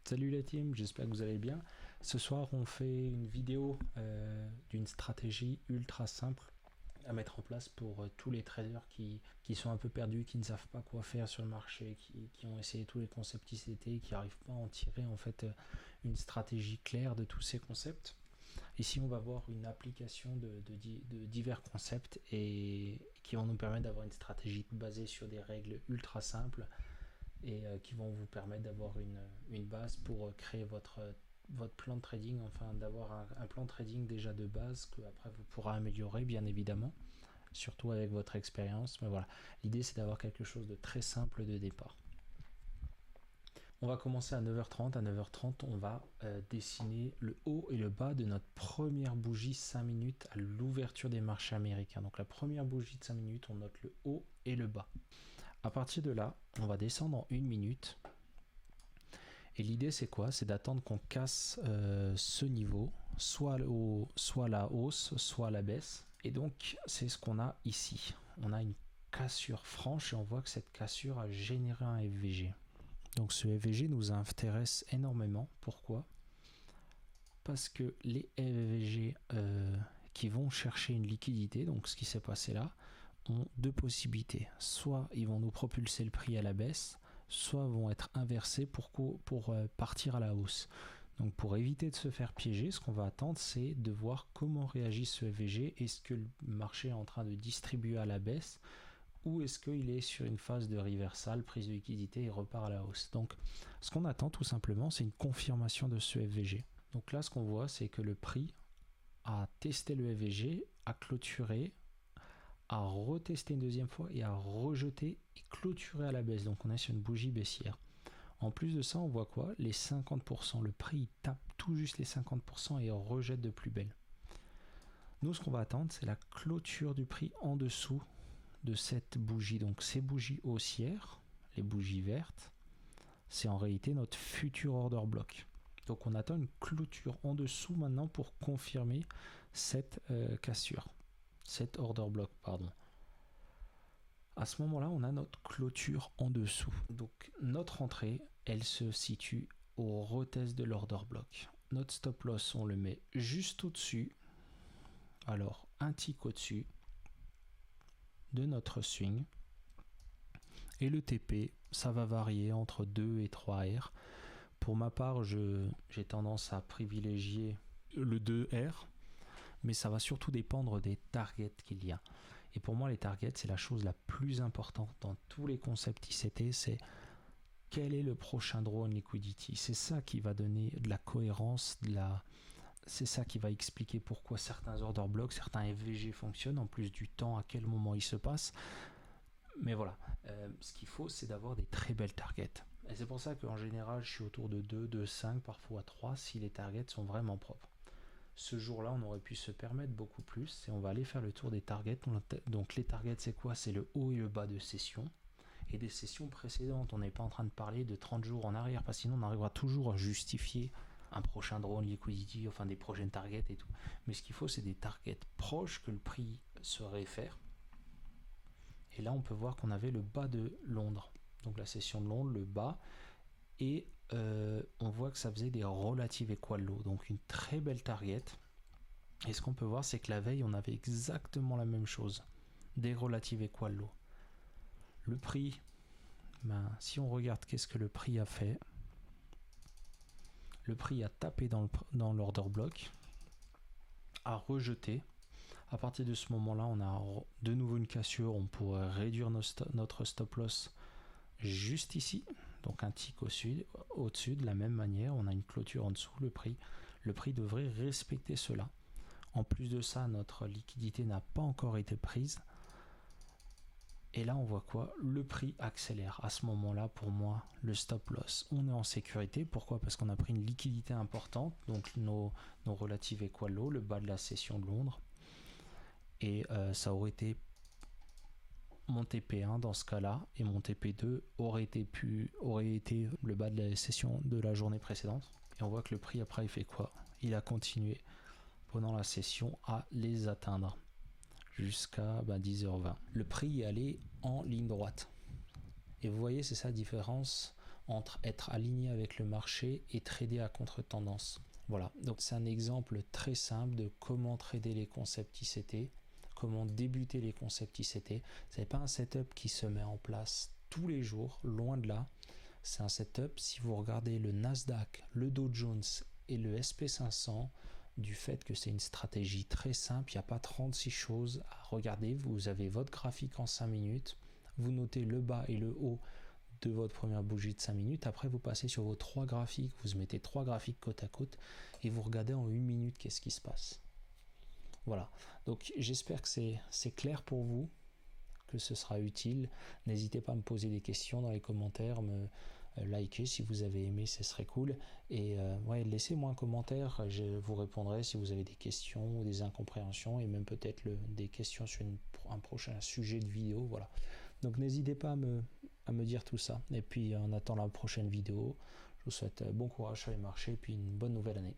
Salut la team, j'espère que vous allez bien. Ce soir, on fait une vidéo d'une stratégie ultra simple à mettre en place pour tous les traders qui sont un peu perdus, qui ne savent pas quoi faire sur le marché, qui ont essayé tous les concepts ICT, qui n'arrivent pas à en tirer en fait une stratégie claire de tous ces concepts. Ici, on va voir une application de divers concepts et qui vont nous permettre d'avoir une stratégie basée sur des règles ultra simples et qui vont vous permettre d'avoir une base pour créer votre plan de trading, enfin d'avoir un plan de trading déjà de base que après vous pourrez améliorer bien évidemment, surtout avec votre expérience. Mais voilà, l'idée c'est d'avoir quelque chose de très simple de départ. On va commencer à 9h30. À 9h30, on va dessiner le haut et le bas de notre première bougie 5 minutes à l'ouverture des marchés américains. Donc la première bougie de 5 minutes, on note le haut et le bas. À partir de là, on va descendre en 1 minute. Et l'idée, c'est quoi? C'est d'attendre qu'on casse ce niveau, soit à la hausse, soit à la baisse. Et donc, c'est ce qu'on a ici. On a une cassure franche et on voit que cette cassure a généré un FVG. Donc ce FVG nous intéresse énormément. Pourquoi? Parce que les FVG qui vont chercher une liquidité, donc ce qui s'est passé là, ont deux possibilités. Soit ils vont nous propulser le prix à la baisse, soit vont être inversés pour partir à la hausse. Donc pour éviter de se faire piéger, ce qu'on va attendre, c'est de voir comment réagit ce FVG. Est-ce que le marché est en train de distribuer à la baisse ou est-ce qu'il est sur une phase de reversal, prise de liquidité et repart à la hausse. Donc ce qu'on attend tout simplement, c'est une confirmation de ce FVG. Donc là, ce qu'on voit, c'est que le prix a testé le FVG, a clôturé, a retesté une deuxième fois et a rejeté et clôturé à la baisse. Donc on est sur une bougie baissière. En plus de ça, on voit quoi? Les 50%. Le prix tape tout juste les 50% et rejette de plus belle. Nous, ce qu'on va attendre, c'est la clôture du prix en dessous de cette bougie. Donc ces bougies haussières, les bougies vertes, c'est en réalité notre futur order block. Donc on attend une clôture en dessous maintenant pour confirmer cette cassure. Cet order block, pardon. À ce moment-là, on a notre clôture en dessous. Donc notre entrée, elle se situe au retest de l'order block. Notre stop loss, on le met juste au-dessus. Alors, un tick au-dessus de notre swing. Et le TP, ça va varier entre 2 et 3 R. Pour ma part, j'ai tendance à privilégier le 2 R. Mais ça va surtout dépendre des targets qu'il y a. Et pour moi, les targets, c'est la chose la plus importante dans tous les concepts ICT, c'est quel est le prochain draw on liquidity. C'est ça qui va donner de la cohérence, c'est ça qui va expliquer pourquoi certains order blocks, certains FVG fonctionnent, en plus du temps, à quel moment ils se passent. Mais voilà, ce qu'il faut, c'est d'avoir des très belles targets. Et c'est pour ça qu'en général, je suis autour de 2, 2, 5, parfois 3, si les targets sont vraiment propres. Ce jour-là, on aurait pu se permettre beaucoup plus et on va aller faire le tour des targets. Donc les targets, c'est quoi? C'est le haut et le bas de session et des sessions précédentes. On n'est pas en train de parler de 30 jours en arrière parce que sinon on arrivera toujours à justifier un prochain draw on liquidity, enfin des prochaines targets et tout. Mais ce qu'il faut, c'est des targets proches que le prix se réfère. Et là, on peut voir qu'on avait le bas de Londres. Donc la session de Londres, le bas. Et on voit que ça faisait des relatives equal low, donc une très belle target. Et ce qu'on peut voir, c'est que la veille, on avait exactement la même chose, des relatives equal low. Le prix, si on regarde qu'est-ce que le prix a fait, le prix a tapé dans l'order block, a rejeté. À partir de ce moment-là, on a de nouveau une cassure, on pourrait réduire notre stop loss juste ici, donc un tick au-dessus, de la même manière, on a une clôture en dessous, le prix devrait respecter cela. En plus de ça, notre liquidité n'a pas encore été prise. Et là, on voit quoi? Le prix accélère. À ce moment-là, pour moi, le stop loss, on est en sécurité. Pourquoi? Parce qu'on a pris une liquidité importante, donc nos relatives equal low, le bas de la session de Londres. Et ça aurait été mon TP1 dans ce cas-là, et mon TP2 aurait été le bas de la session de la journée précédente. Et on voit que le prix après il fait quoi? Il a continué pendant la session à les atteindre jusqu'à 10h20. Le prix est allé en ligne droite. Et vous voyez, c'est ça la différence entre être aligné avec le marché et trader à contre-tendance. Voilà, donc c'est un exemple très simple de comment trader les concepts ICT, comment débuter les concepts ICT. Ce n'est pas un setup qui se met en place tous les jours, loin de là. C'est un setup, si vous regardez le Nasdaq, le Dow Jones et le SP500, du fait que c'est une stratégie très simple, il n'y a pas 36 choses à regarder. Vous avez votre graphique en 5 minutes, vous notez le bas et le haut de votre première bougie de 5 minutes. Après, vous passez sur vos 3 graphiques, vous mettez 3 graphiques côte à côte et vous regardez en 1 minute qu'est-ce qui se passe. Voilà, donc j'espère que c'est clair pour vous, que ce sera utile. N'hésitez pas à me poser des questions dans les commentaires, me liker si vous avez aimé, ce serait cool. Et laissez-moi un commentaire, je vous répondrai si vous avez des questions ou des incompréhensions et même peut-être des questions sur un prochain sujet de vidéo. Voilà. Donc n'hésitez pas à me dire tout ça. Et puis en attendant la prochaine vidéo, je vous souhaite bon courage sur les marchés et puis une bonne nouvelle année.